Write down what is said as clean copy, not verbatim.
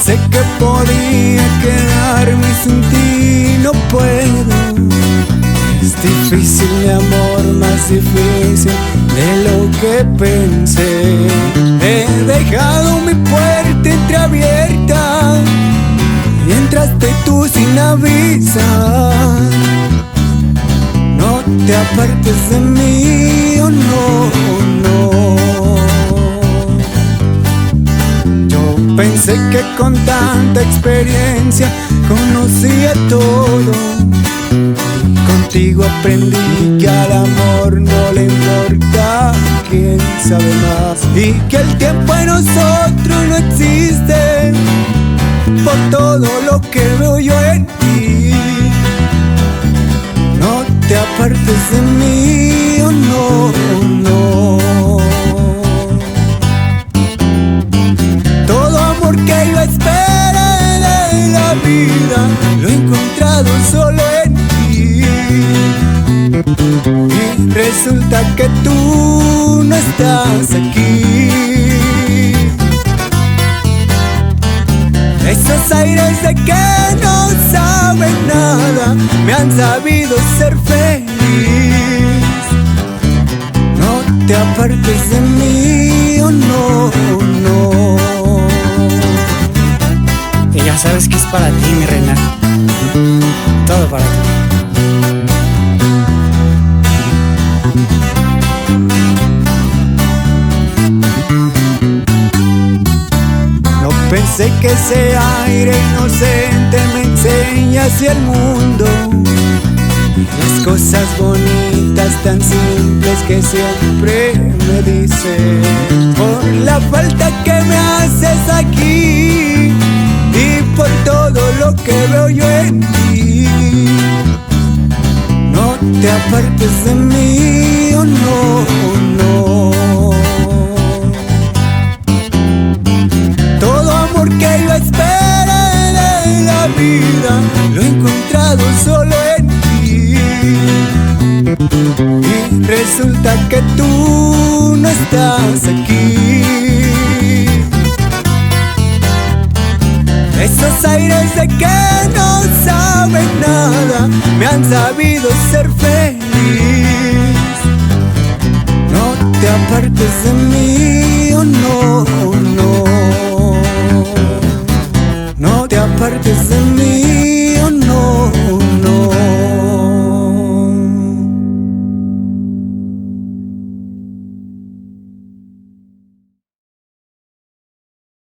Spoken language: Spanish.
Pensé que podía quedarme sin ti, no puedo. Es difícil mi amor, más difícil de lo que pensé. He dejado mi puerta entreabierta y entraste tú sin avisar. No te apartes de mí, oh no, no. Yo pensé que con tanta experiencia conocía todo. Contigo aprendí que al amor no le importa quién sabe más, y que el tiempo en nosotros no existe, por todo lo que veo yo en ti. No te apartes de mí, oh no, no. Todo amor que yo esperé de la vida lo he encontrado solo en ti. Y resulta que tú no estás aquí. Esos aires de que no saben nada me han sabido ser feliz. No te apartes de mí, oh no, no. Y ya sabes que es para ti, mi reina. Todo para ti. Pensé que ese aire inocente me enseña hacia el mundo, las cosas bonitas tan simples que siempre me dices. Por la falta que me haces aquí y por todo lo que veo yo en ti. No te apartes de mí, oh no, no. Que yo esperé de la vida lo he encontrado solo en ti. Y resulta que tú no estás aquí. Esos aires de que no saben nada me han sabido ser feliz. No te apartes de mí, oh no, no. No te apartes de mí.